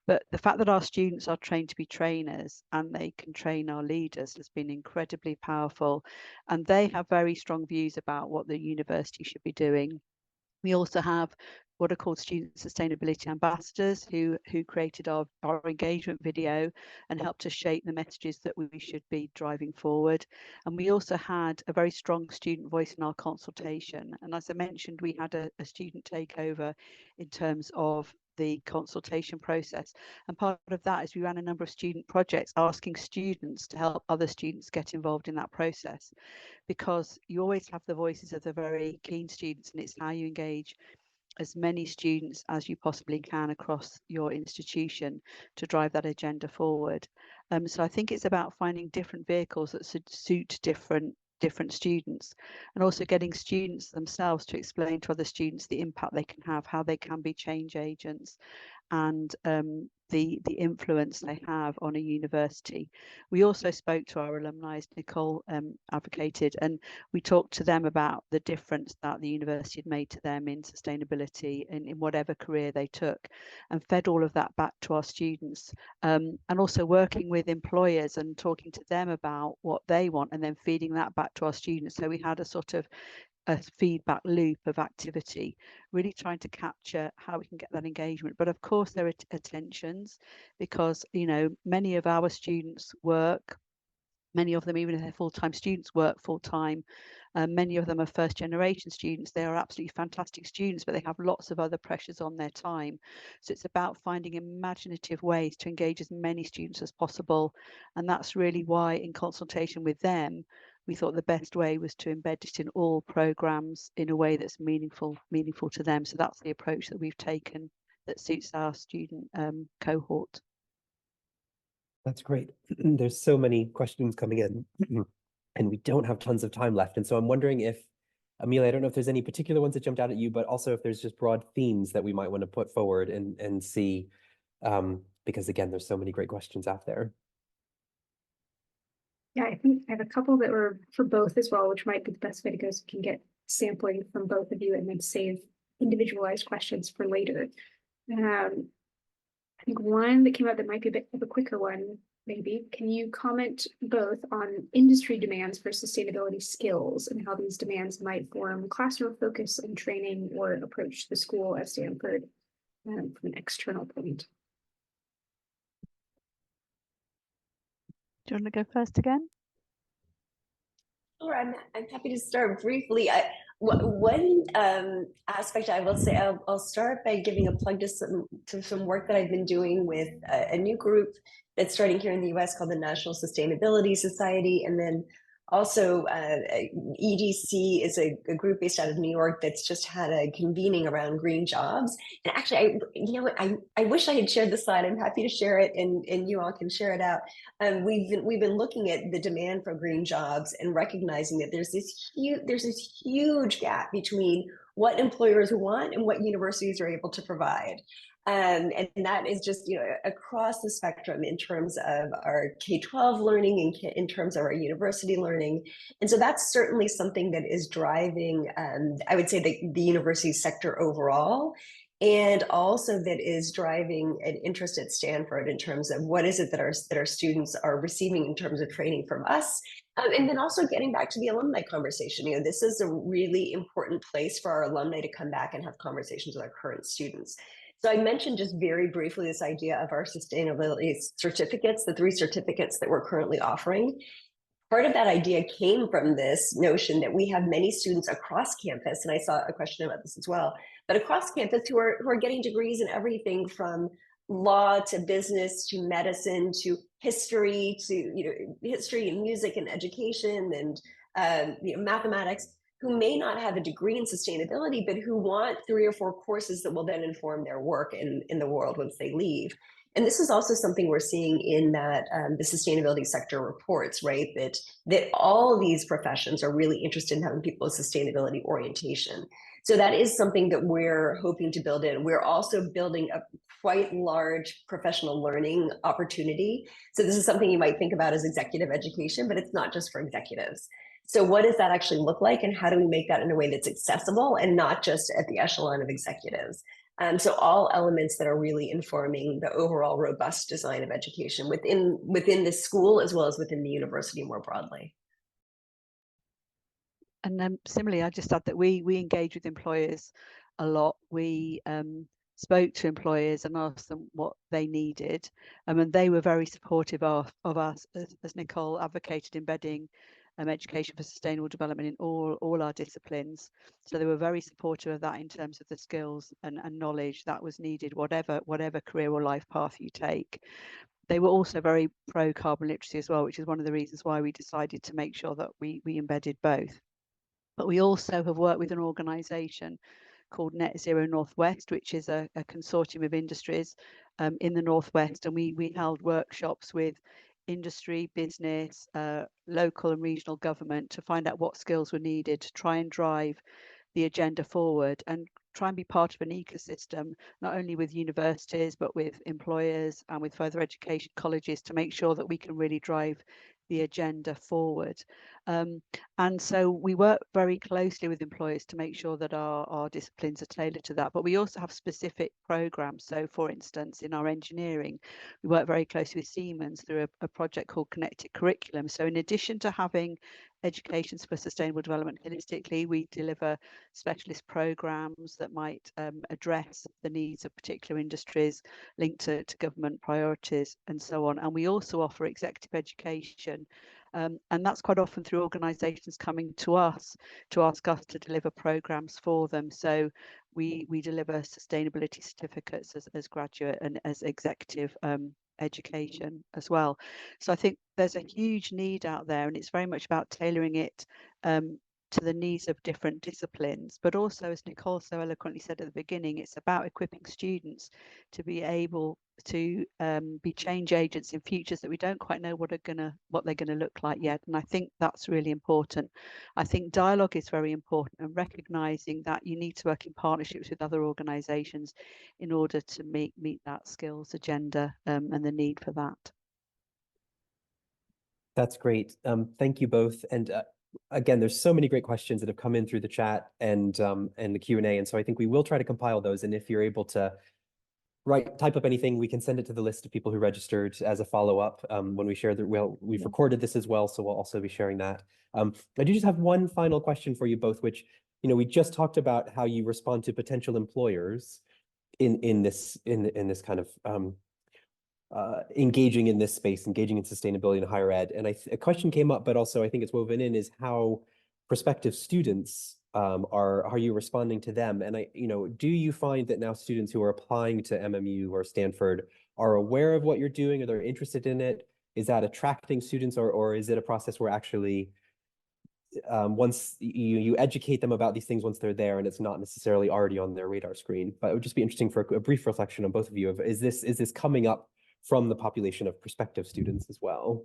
But the fact that our students are trained to be trainers and they can train our leaders has been incredibly powerful. And they have very strong views about what the university should be doing. We also have what are called student sustainability ambassadors who created our engagement video and helped us shape the messages that we should be driving forward. And we also had a very strong student voice in our consultation. And as I mentioned, we had a student takeover in terms of the consultation process. And part of that is we ran a number of student projects asking students to help other students get involved in that process, because you always have the voices of the very keen students, and it's how you engage as many students as you possibly can across your institution to drive that agenda forward. So I think it's about finding different vehicles that suit different students, and also getting students themselves to explain to other students the impact they can have, how they can be change agents, and the influence they have on a university. We also spoke to our alumni, as Nicole advocated, and we talked to them about the difference that the university had made to them in sustainability and in whatever career they took, and fed all of that back to our students, and also working with employers and talking to them about what they want and then feeding that back to our students. So we had a sort of a feedback loop of activity, really trying to capture how we can get that engagement. But of course there are tensions, because many of our students work, many of them, even if they're full-time students, work full-time. Many of them are first-generation students. They are absolutely fantastic students, but they have lots of other pressures on their time. So it's about finding imaginative ways to engage as many students as possible. And that's really why, in consultation with them, we thought the best way was to embed it in all programs in a way that's meaningful to them. So that's the approach that we've taken that suits our student cohort. That's great. There's so many questions coming in, and we don't have tons of time left. And so I'm wondering if, Amelia, I don't know if there's any particular ones that jumped out at you, but also if there's just broad themes that we might want to put forward and see, because again, there's so many great questions out there. Yeah, I think I have a couple that were for both as well, which might be the best way to go, so we can get sampling from both of you and then save individualized questions for later. I think one that came out that might be a bit of a quicker one, maybe. Can you comment both on industry demands for sustainability skills and how these demands might form classroom focus and training or approach the school at Stanford from an external point? Do you want to go first again? Sure, I'm happy to start briefly. One aspect I will say, I'll start by giving a plug to some work that I've been doing with a new group that's starting here in the US called the National Sustainability Society. And then also EDC is a group based out of New York that's just had a convening around green jobs. And actually, I wish I had shared the slide. I'm happy to share it and you all can share it out. We've been looking at the demand for green jobs and recognizing that there's this huge gap between what employers want and what universities are able to provide. And that is just, across the spectrum in terms of our K-12 learning and in terms of our university learning. And so that's certainly something that is driving, I would say, the university sector overall. And also that is driving an interest at Stanford in terms of what is it that our students are receiving in terms of training from us. And then also getting back to the alumni conversation. This is a really important place for our alumni to come back and have conversations with our current students. So I mentioned just very briefly this idea of our sustainability certificates, the 3 certificates that we're currently offering. Part of that idea came from this notion that we have many students across campus, and I saw a question about this as well, but across campus who are getting degrees in everything from law to business to medicine to history to history and music and education and mathematics, who may not have a degree in sustainability, but who want 3 or 4 courses that will then inform their work in the world once they leave. And this is also something we're seeing in that the sustainability sector reports, right? That all of these professions are really interested in having people with sustainability orientation. So that is something that we're hoping to build in. We're also building a quite large professional learning opportunity. So this is something you might think about as executive education, but it's not just for executives. So what does that actually look like, and how do we make that in a way that's accessible and not just at the echelon of executives? So all elements that are really informing the overall robust design of education within the school as well as within the university more broadly. And then similarly, I just add that we engage with employers a lot. We spoke to employers and asked them what they needed, and they were very supportive of us, as Nicole advocated, embedding education for sustainable development in all our disciplines. So they were very supportive of that in terms of the skills and knowledge that was needed, whatever career or life path you take. They were also very pro carbon literacy as well, which is one of the reasons why we decided to make sure that we embedded both. But we also have worked with an organisation called Net Zero Northwest, which is a consortium of industries in the Northwest, and we held workshops with industry, business, local and regional government to find out what skills were needed to try and drive the agenda forward and try and be part of an ecosystem, not only with universities, but with employers and with further education colleges, to make sure that we can really drive the agenda forward. And so we work very closely with employers to make sure that our disciplines are tailored to that. But we also have specific programs. So for instance, in our engineering, we work very closely with Siemens through a project called Connected Curriculum. So in addition to having educations for sustainable development holistically, we deliver specialist programs that might address the needs of particular industries linked to government priorities and so on. And we also offer executive education, and that's quite often through organisations coming to us to ask us to deliver programs for them. So we deliver sustainability certificates as graduate and as executive education as well. So I think there's a huge need out there, and it's very much about tailoring it to the needs of different disciplines, but also, as Nicole so eloquently said at the beginning, it's about equipping students to be able to be change agents in futures that we don't quite know what they're gonna look like yet. And I think that's really important. I think dialogue is very important, and recognizing that you need to work in partnerships with other organizations in order to meet that skills agenda and the need for that. That's great. Thank you both. And again, there's so many great questions that have come in through the chat and the Q&A. And so I think we will try to compile those. And if you're able to type up anything, we can send it to the list of people who registered as a follow-up when we share we've recorded this as well, so we'll also be sharing that. I do just have one final question for you both, which, we just talked about how you respond to potential employers in this kind of engaging in this space, engaging in sustainability in higher ed. And a question came up, but also I think it's woven in, is how prospective students are you responding to them? And do you find that now students who are applying to MMU or Stanford are aware of what you're doing, or they're interested in it? Is that attracting students, or is it a process where actually once you educate them about these things once they're there, and it's not necessarily already on their radar screen? But it would just be interesting for a brief reflection on both of you of, is this coming up from the population of prospective students as well?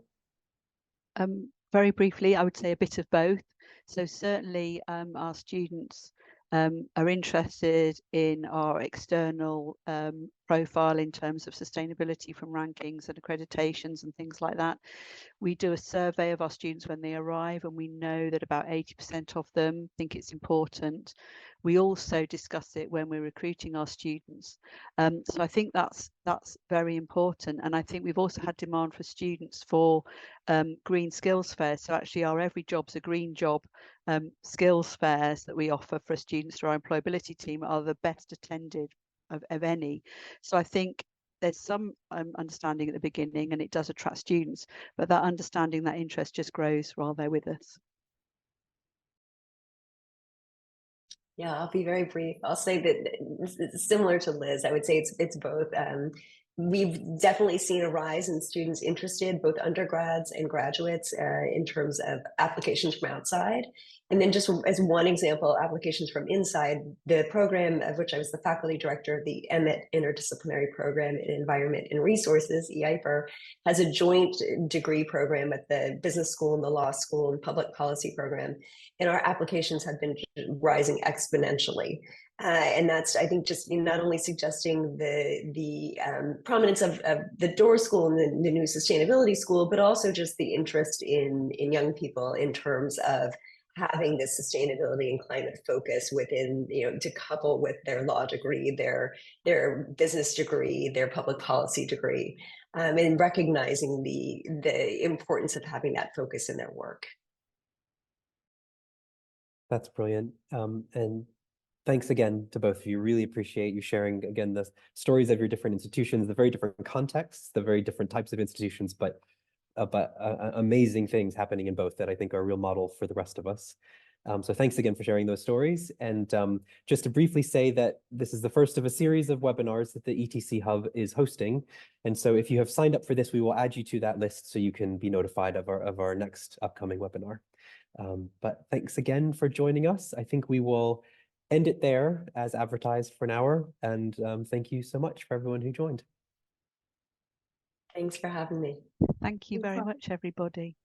Very briefly, I would say a bit of both. So certainly our students are interested in our external profile in terms of sustainability from rankings and accreditations and things like that. We do a survey of our students when they arrive, and we know that about 80% of them think it's important. We also discuss it when we're recruiting our students. So I think that's very important. And I think we've also had demand for students for green skills fairs. So actually our Every Job's a Green Job skills fairs that we offer for students through our employability team are the best attended of any. So I think there's some understanding at the beginning, and it does attract students, but that understanding, that interest just grows while they're with us. Yeah, I'll be very brief. I'll say that similar to Liz, I would say it's both. We've definitely seen a rise in students interested, both undergrads and graduates, in terms of applications from outside. And then just as one example, applications from inside, the program of which I was the faculty director of the EMIT Interdisciplinary Program in Environment and Resources, EIPER, has a joint degree program at the business school and the law school and public policy program. And our applications have been rising exponentially. And that's, I think, just not only suggesting the prominence of the Door School and the new sustainability school, but also just the interest in young people in terms of having this sustainability and climate focus within, to couple with their law degree, their business degree, their public policy degree, and recognizing the importance of having that focus in their work. That's brilliant. And thanks again to both of you. Really appreciate you sharing, again, the stories of your different institutions, the very different contexts, the very different types of institutions, but amazing things happening in both that I think are a real model for the rest of us. So thanks again for sharing those stories. And just to briefly say that this is the first of a series of webinars that the ETC Hub is hosting. And so if you have signed up for this, we will add you to that list so you can be notified of our next upcoming webinar. But thanks again for joining us. I think we will end it there as advertised for an hour. And thank you so much for everyone who joined. Thanks for having me. Thank you very much, everybody.